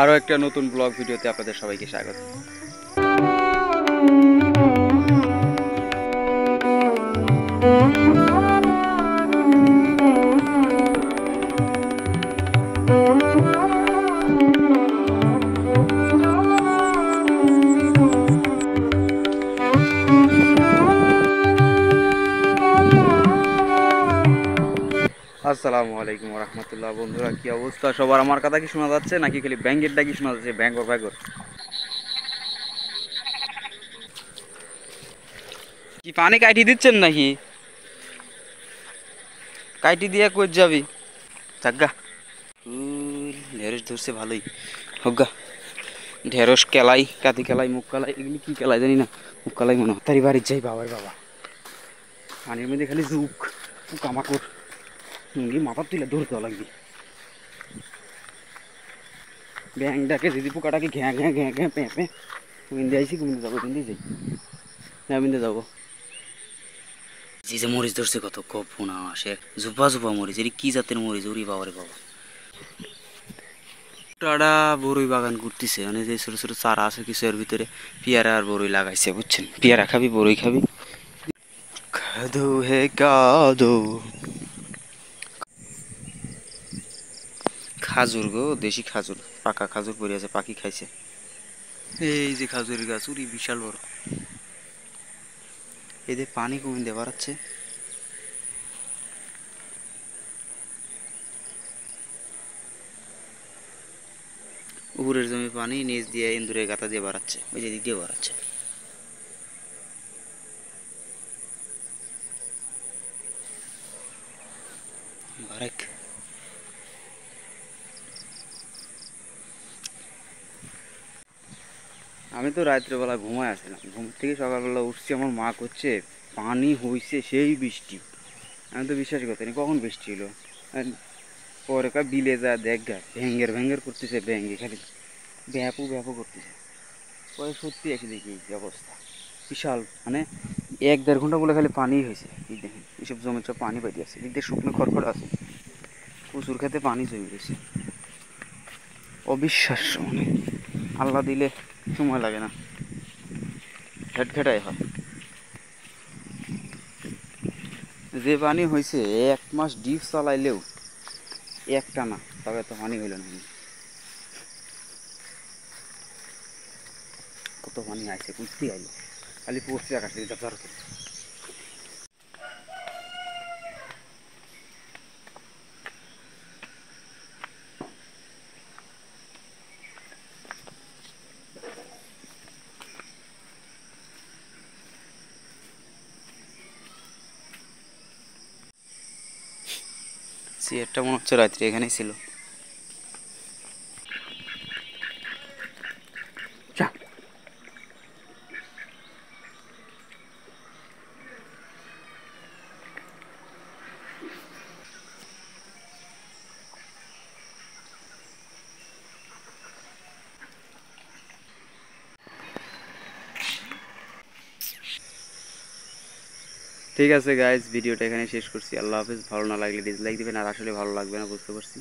আরও একটা নতুন ব্লগ ভিডিওতে আপনাদের সবাইকে স্বাগত। আসসালামু আলাইকুম রহমতুল্লাহ। বন্ধুরা, কি অবস্থা সবার? আমার কথা কি শোনা যাচ্ছে নাকি খালি ব্যাঙ্গের ডাকি শোনা যাচ্ছে? ব্যাঙ্গর ব্যাঙ্গর কি পানি কাটি দিচ্ছেন নাকি? কাটি দিয়ে কই যাবি? জাগা ঢেঁড়স ধরছে ভালোই। হজ্ঞা ঢেঁড়স কেলাই, কাতি কেলাই, মুখ কেলাই, এগুলি কি কেলাই জানি না, মুখ কেলাই মনে হয়। তারি বাড়ির যাই বাবার বাবা, পানির মধ্যে খালি জুক পোকামাকড়, মুঙ্গি মাথার তুলে ধরতে লাগবে। ব্যাংটাকে যদি পোকাটাকে ঘ্যাঁ ঘ্যাঁ ঘ্যাঁ ঘ্যাঁ পেঁ পেঁ, কুমিন্দে আইসি, কুমিন্দে যাবো, কুমিন্দে যাই, হ্যাঁ কুমিন্দে যাবো। যে মরিচ ধরছে কত কপ না আসে, জুপা জুপা মরিচ, এর কি জাতের মরিচ ওরি বাবারে বাবা। টাডা বড়ই বাগান করতেছে, মানে যে ছোট ছোট চারা আছে কিছু এর ভিতরে, পেয়ারা আর বড়ই লাগাইছে, বুঝছেন? পেয়ারা খাবি, বড়ই খাবি, কাদো হে কাদো। খাজুর গো, দেশি খাজুর, পাকা খাজুর পড়ে আছে, পাখি খাইছে। এই যে খাজুরের গাছ, উরি বিশাল বড়। এদের পানি কমিয়ে দিয়ে বাড়াচ্ছে। উপরের জমি পানি, নিচ দিয়ে ইন্দুরের গাতা দিয়ে বাড়াচ্ছে, ওই যে দিক দিয়ে বাড়াচ্ছে। বারেক আমি তো রাত্রেবেলা ঘুমায় আসছিলাম, ঘুম থেকে সকালবেলা উঠছি, আমার মা করছে পানি হইছে সেই বৃষ্টি। আমি তো বিশ্বাস করতে নি কখন বৃষ্টি হলো। পরে বিলে যা দেখ গা, ভ্যাঙ্গের ভ্যাঙ্গের করতেছে, ভ্যাঙ্গে খালি ব্যাপু ব্যাপু করতেছে। পরে সত্যি এসে দেখি এই অবস্থা বিশাল, মানে 1-1.5 ঘন্টা বলে খালি পানি হয়েছে। এই দেখেন এইসব জমি সব পানি পাই আছে, এদিক দিয়ে শুকনো খড়খড় আছে, প্রচুর খেতে পানি জমে গেছে। অবিশ্বাস্য, মানে আল্লাহ দিলে সময় লাগে না, ঘেটঘেটাই হয়। যে পানি হয়েছে 1 মাস ডিপ চালাইলেও একটা না, তবে তো পানি হইল না। কত পানি আইছে, কুর্তি আইলো, খালি পড়ছে আকাশ থেকে যাবার। সিয়ারটা মনে হচ্ছে রাত্রি এখানেই ছিল। ঠিক আছে গাইজ, ভিডিওটা এখানে শেষ করছি। আল্লাহ হাফেজ। ভালো না লাগলে ডিসলাইক দিবেন, আর আসলে ভালো লাগবে না বুঝতে পারছি।